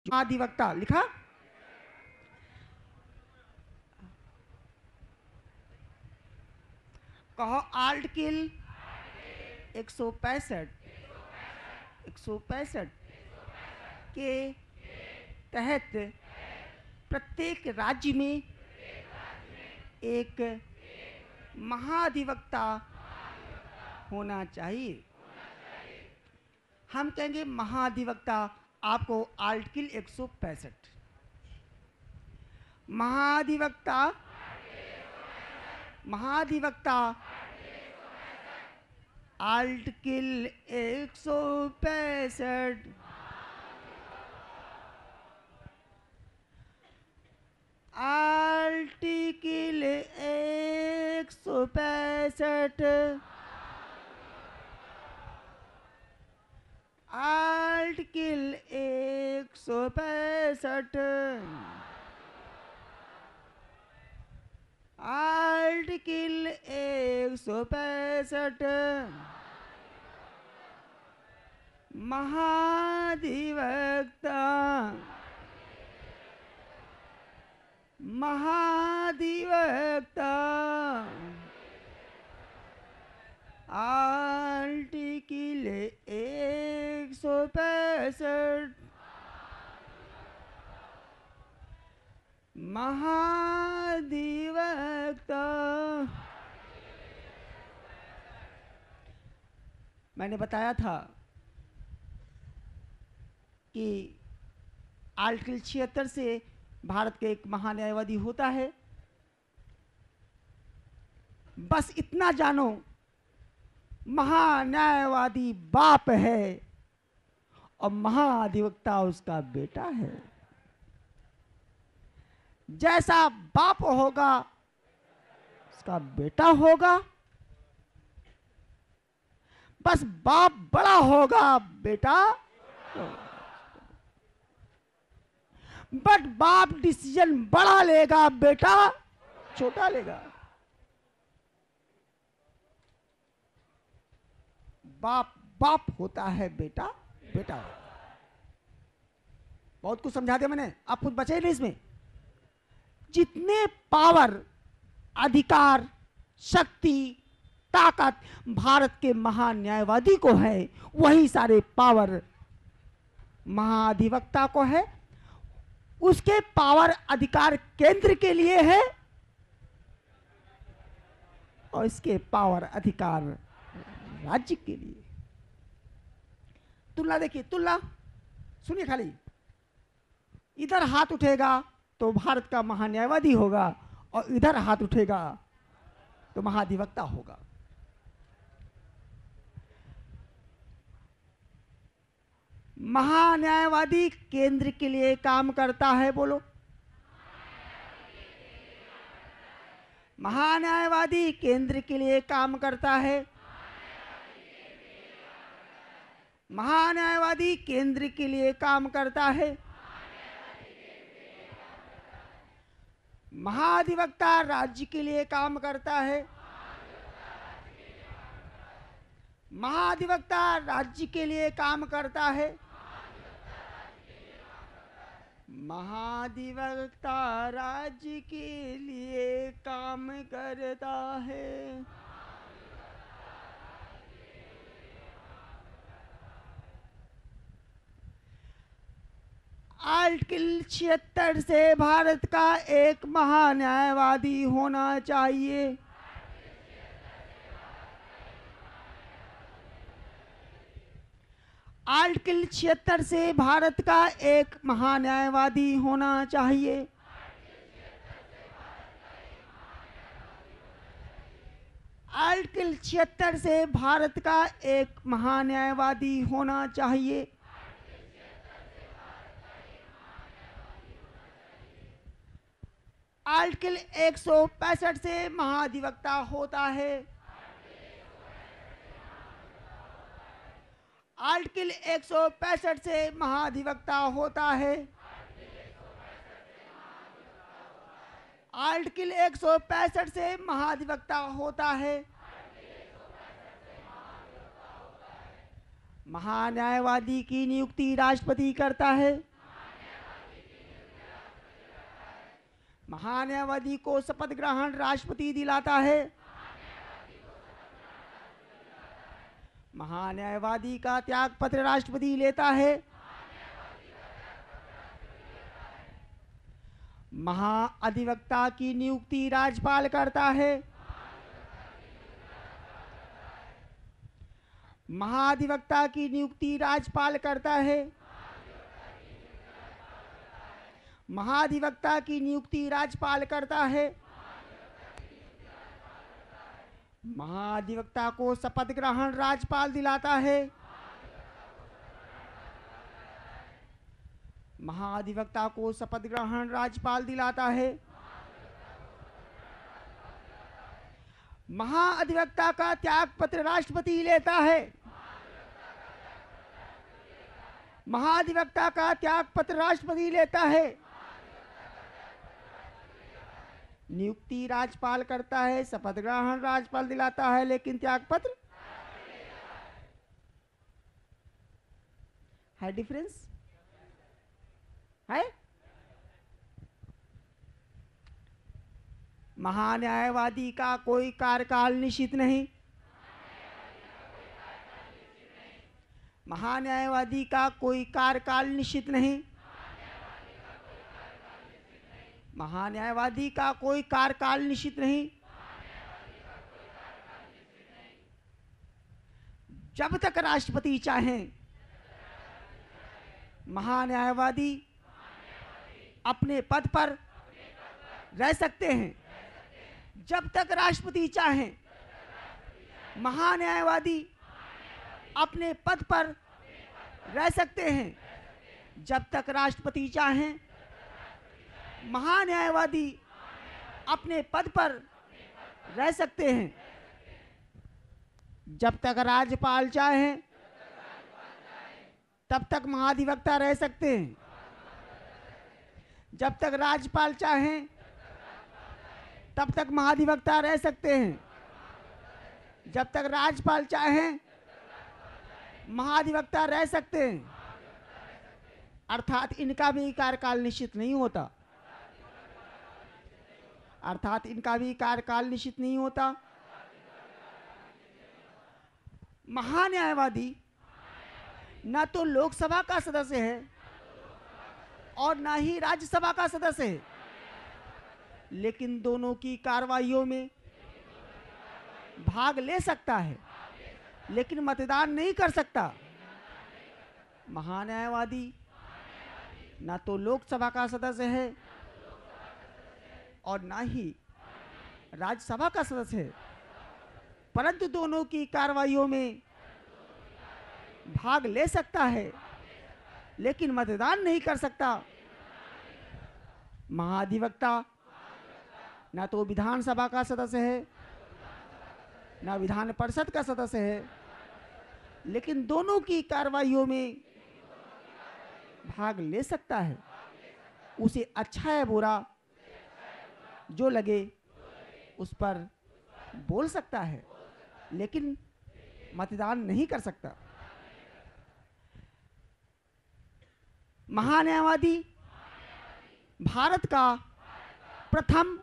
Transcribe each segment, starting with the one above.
महाधिवक्ता लिखा। कहो आर्टिकल 165 के तहत प्रत्येक राज्य में एक महाधिवक्ता होना चाहिए। हम कहेंगे महाधिवक्ता, आपको आर्टिकल 165 महाधिवक्ता आर्टिकल 165 आर्टिकल 165 आर्टिकल 165 आर्टिकल 165 महाधिवक्ता आर्टिकल 165 महाधिवक्ता। मैंने बताया था कि आर्टिकल 76 से भारत के एक महान्यायवादी होता है। बस इतना जानो, महान्यायवादी बाप है और महाधिवक्ता उसका बेटा है। जैसा बाप होगा उसका बेटा होगा। बस बाप बड़ा होगा, बेटा बट बाप डिसीजन बड़ा लेगा, बेटा छोटा लेगा। बाप बाप होता है, बेटा बेटा होता है। बहुत कुछ समझा दिया मैंने, आप कुछ बचे नहीं इसमें। जितने पावर, अधिकार, शक्ति, ताकत भारत के महान्यायवादी को है, वही सारे पावर महाधिवक्ता को है। उसके पावर अधिकार केंद्र के लिए है और इसके पावर अधिकार राज्य के लिए। तुलना देखिए, तुलना सुनिए खाली। इधर हाथ उठेगा तो भारत का महान्यायवादी होगा और इधर हाथ उठेगा तो महाधिवक्ता होगा। महान्यायवादी केंद्र के लिए काम करता है, बोलो। महान्यायवादी केंद्र के लिए काम करता है। महान्यायवादी केंद्र के लिए काम करता है। महाधिवक्ता राज्य के लिए काम करता है। महाधिवक्ता राज्य के लिए काम करता है। महाधिवक्ता राज्य के लिए काम करता है। आर्टिकल 76 से भारत का एक महान्यायवादी होना चाहिए। आर्टिकल 76 से भारत का एक महान्यायवादी होना चाहिए। आर्टिकल 76 से भारत का एक महान्यायवादी होना चाहिए। आर्टिकल 165 से महाधिवक्ता होता है। आर्टिकल 165 से महाधिवक्ता होता है। आर्टिकल 165 से महाधिवक्ता होता है। महान्यायवादी की नियुक्ति राष्ट्रपति करता है। महान्यायवादी को शपथ ग्रहण राष्ट्रपति दिलाता है। महान्यायवादी का त्याग पत्र राष्ट्रपति लेता है। महाअधिवक्ता की नियुक्ति राज्यपाल करता है। महाधिवक्ता की नियुक्ति राज्यपाल करता है। महाधिवक्ता की नियुक्ति राज्यपाल करता है। महाधिवक्ता को शपथ ग्रहण राज्यपाल दिलाता है। महाधिवक्ता को शपथ ग्रहण राज्यपाल दिलाता है। महाअधिवक्ता का त्याग पत्र राष्ट्रपति लेता है। महाधिवक्ता का त्याग पत्र राष्ट्रपति लेता है। नियुक्ति राज्यपाल करता है, शपथ ग्रहण राज्यपाल दिलाता है, लेकिन त्याग पत्र है। डिफरेंस है। महान्यायवादी का कोई कार्यकाल निश्चित नहीं। महान्यायवादी का कोई कार्यकाल निश्चित नहीं। महान्यायवादी का कोई कार्यकाल निश्चित नहीं। जब तक राष्ट्रपति चाहें, महान्यायवादी अपने पद पर रह सकते हैं। जब तक राष्ट्रपति चाहें, महान्यायवादी अपने पद पर रह सकते हैं। जब तक राष्ट्रपति चाहें, महान्यायवादी अपने पद पर रह सकते हैं। जब तक राज्यपाल चाहें, तब तक महाधिवक्ता रह सकते हैं। जब तक राज्यपाल चाहें, तब तक महाधिवक्ता रह सकते हैं। जब तक राज्यपाल चाहें, महाधिवक्ता रह सकते हैं। अर्थात इनका भी कार्यकाल निश्चित नहीं होता। अर्थात इनका भी कार्यकाल निश्चित नहीं होता। महान्यायवादी न तो लोकसभा का सदस्य है और न ही राज्यसभा का सदस्य है, लेकिन दोनों की कार्रवाइयों में भाग ले सकता है, लेकिन मतदान नहीं कर सकता। महान्यायवादी न तो लोकसभा का सदस्य है और न ही राज्यसभा का सदस्य है, परंतु दोनों की कार्रवाइयों में भाग ले सकता है, लेकिन मतदान नहीं कर सकता। महाधिवक्ता न तो विधानसभा का सदस्य है, न विधान परिषद का सदस्य है, लेकिन दोनों की कार्रवाइयों में भाग ले सकता है। उसे अच्छा है बुरा जो लगे उस पर बोल सकता है, लेकिन मतदान नहीं कर सकता। महान्यायवादी भारत का प्रथम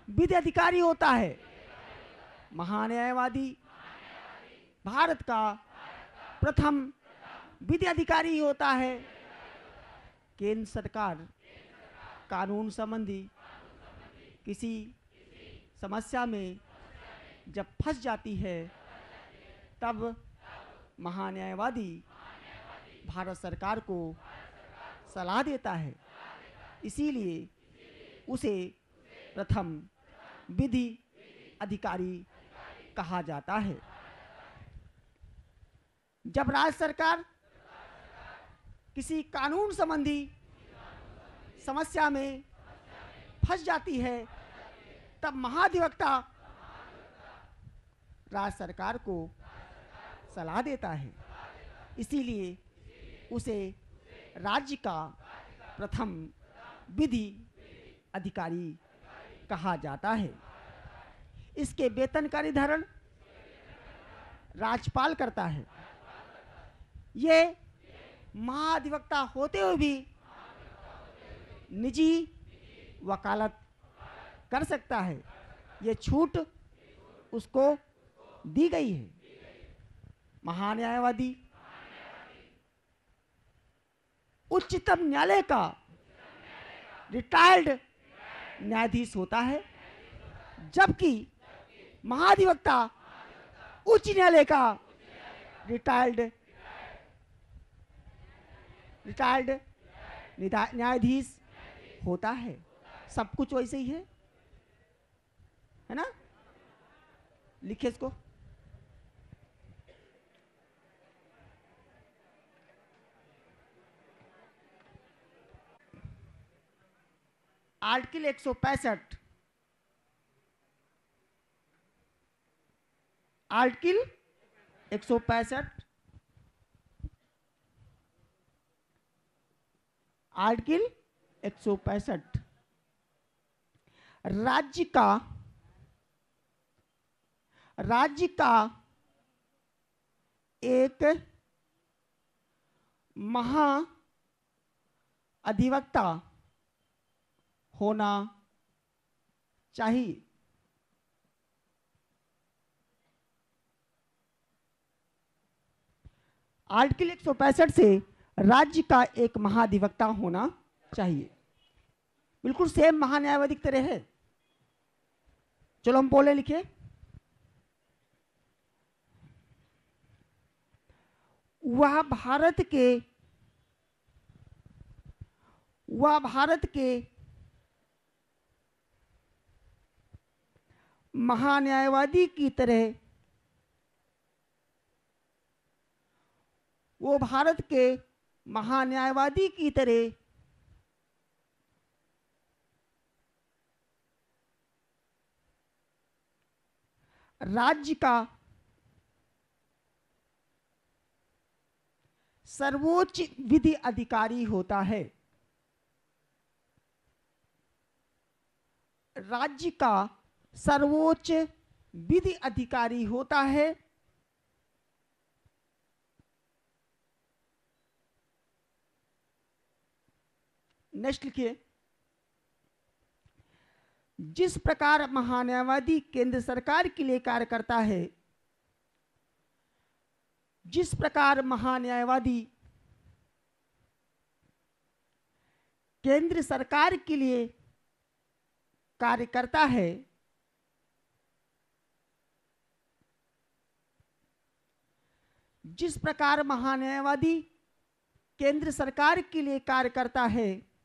विधि अधिकारी होता है। महान्यायवादी भारत का प्रथम विधि अधिकारी होता है। केंद्र सरकार कानून संबंधी किसी समस्या में जब फंस जाती है, तब महान्यायवादी भारत सरकार को सलाह देता है। इसीलिए उसे प्रथम विधि अधिकारी कहा जाता है। जब राज्य सरकार किसी कानून संबंधी समस्या में फंस जाती है, तब महाधिवक्ता राज्य सरकार को सलाह देता है। इसीलिए उसे राज्य का प्रथम विधि अधिकारी कहा जाता है। इसके वेतन का निर्धारण राज्यपाल करता है। ये महाधिवक्ता होते हुए भी निजी वकालत कर सकता है, ये छूट उसको दी गई है। महान्यायवादी उच्चतम न्यायालय का रिटायर्ड न्यायाधीश होता है, जबकि महाधिवक्ता उच्च न्यायालय का रिटायर्ड न्यायाधीश होता है। सब कुछ वैसे ही है ना? लिखिए इसको। आर्टिकल 165, आर्टिकल 165, आर्टिकल 165 राज्य का एक महाअधिवक्ता होना चाहिए। आर्टिकल 165 से राज्य का एक महाधिवक्ता होना चाहिए, बिल्कुल सेम महान्यायवादी की तरह है। चलो हम बोले, लिखे। वह भारत के महान्यायवादी की तरह, वो भारत के महान्यायवादी की तरह राज्य का सर्वोच्च विधि अधिकारी होता है। राज्य का सर्वोच्च विधि अधिकारी होता है। नेक्स्ट लिखिए। जिस प्रकार महान्यायवादी केंद्र सरकार के लिए कार्य करता है, जिस प्रकार महान्यायवादी केंद्र सरकार के लिए कार्य करता है, जिस प्रकार महान्यायवादी केंद्र सरकार के लिए कार्य करता है,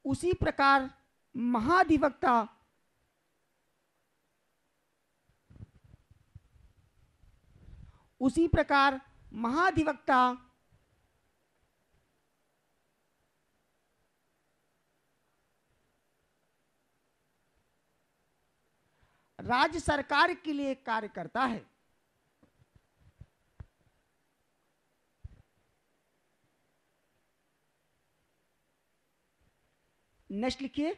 उसी प्रकार महाधिवक्ता राज्य सरकार के लिए कार्य करता है। नेक्स्ट लिखिए।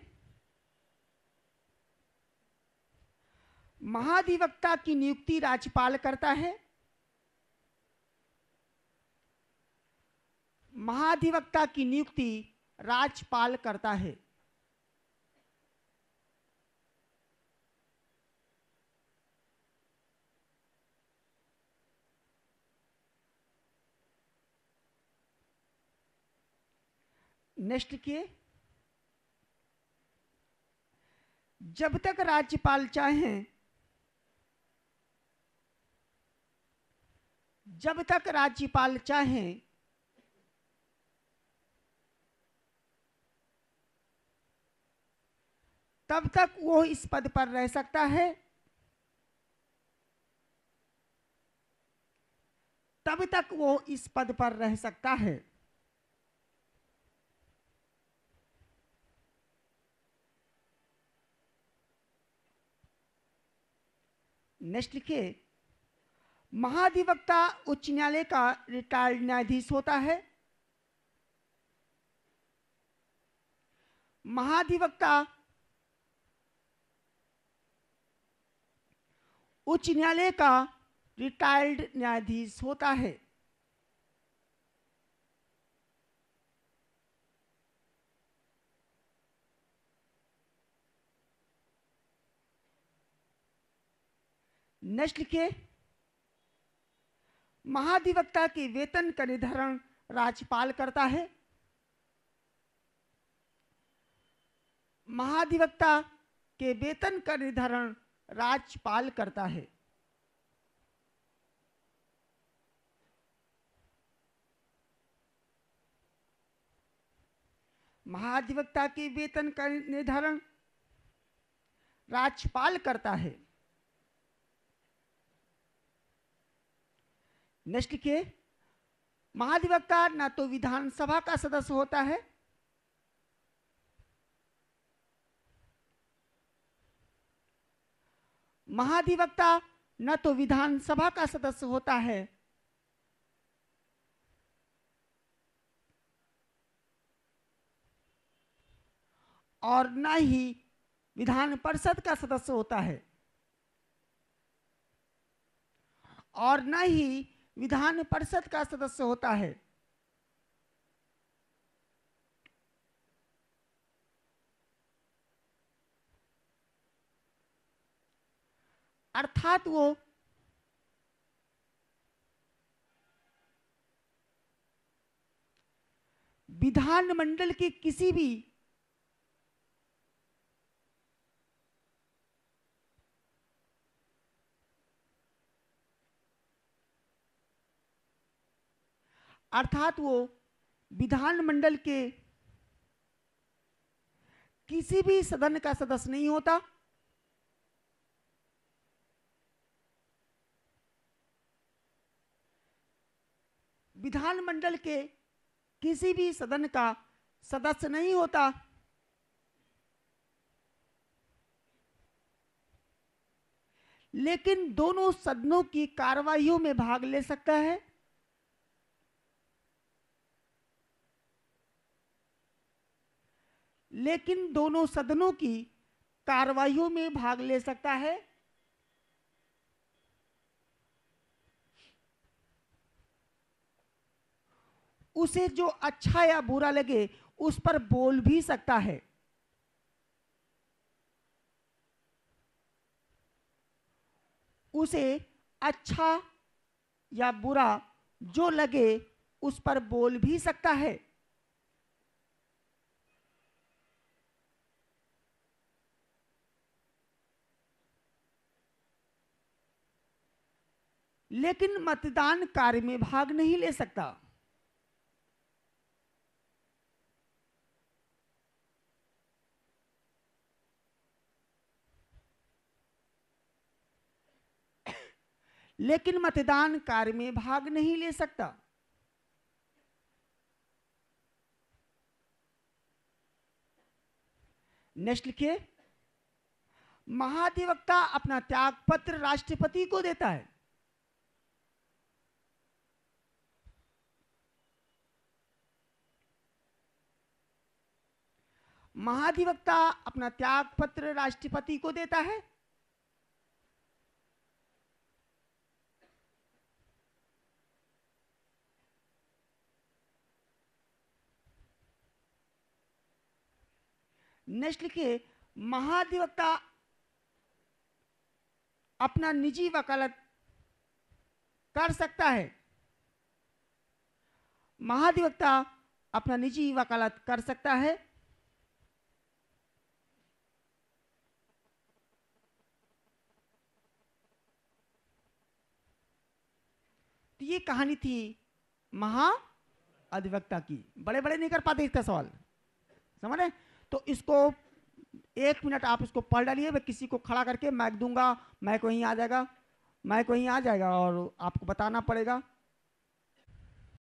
महाधिवक्ता की नियुक्ति राज्यपाल करता है। महाधिवक्ता की नियुक्ति राज्यपाल करता है। नेक्स्ट लिखिए। जब तक राज्यपाल चाहें, जब तक राज्यपाल चाहें तब तक वो इस पद पर रह सकता है, तब तक वो इस पद पर रह सकता है। नेक्स्ट लिखिए। महाधिवक्ता उच्च न्यायालय का रिटायर्ड न्यायाधीश होता है। महाधिवक्ता उच्च न्यायालय का रिटायर्ड न्यायाधीश होता है। नेक्स्ट लिखिए, महाधिवक्ता के वेतन का निर्धारण राज्यपाल करता है। महाधिवक्ता के वेतन का निर्धारण राज्यपाल करता है। महाधिवक्ता के वेतन का निर्धारण राज्यपाल करता है। नेक्स्ट लिखिए, महाधिवक्ता ना तो विधानसभा का सदस्य होता है, महाधिवक्ता न तो विधानसभा का सदस्य होता है और न ही विधान परिषद का सदस्य होता है, और न ही विधान परिषद का सदस्य होता है। अर्थात वो विधानमंडल के किसी भी विधानमंडल के किसी भी सदन का सदस्य नहीं होता, विधानमंडल के किसी भी सदन का सदस्य नहीं होता, लेकिन दोनों सदनों की कार्यवाहियों में भाग ले सकता है। लेकिन दोनों सदनों की कार्यवाहियों में भाग ले सकता है। उसे जो अच्छा या बुरा लगे उस पर बोल भी सकता है। उसे अच्छा या बुरा जो लगे उस पर बोल भी सकता है। लेकिन मतदान कार्य में भाग नहीं ले सकता। लेकिन मतदान कार्य में भाग नहीं ले सकता। नेक्स्ट लिखिए, महाधिवक्ता अपना त्याग पत्र राष्ट्रपति को देता है। महाधिवक्ता अपना त्याग पत्र राष्ट्रपति को देता है। नेक्स्ट लिखिए, महाधिवक्ता अपना निजी वकालत कर सकता है। महाधिवक्ता अपना निजी वकालत कर सकता है। तो ये कहानी थी महाधिवक्ता की। बड़े बड़े नहीं कर पाते इसका सवाल, समझ रहे? तो इसको 1 मिनट आप इसको पढ़ डालिए। मैं किसी को खड़ा करके माइक दूंगा, माइक वहीं आ जाएगा, माइक वहीं आ जाएगा और आपको बताना पड़ेगा।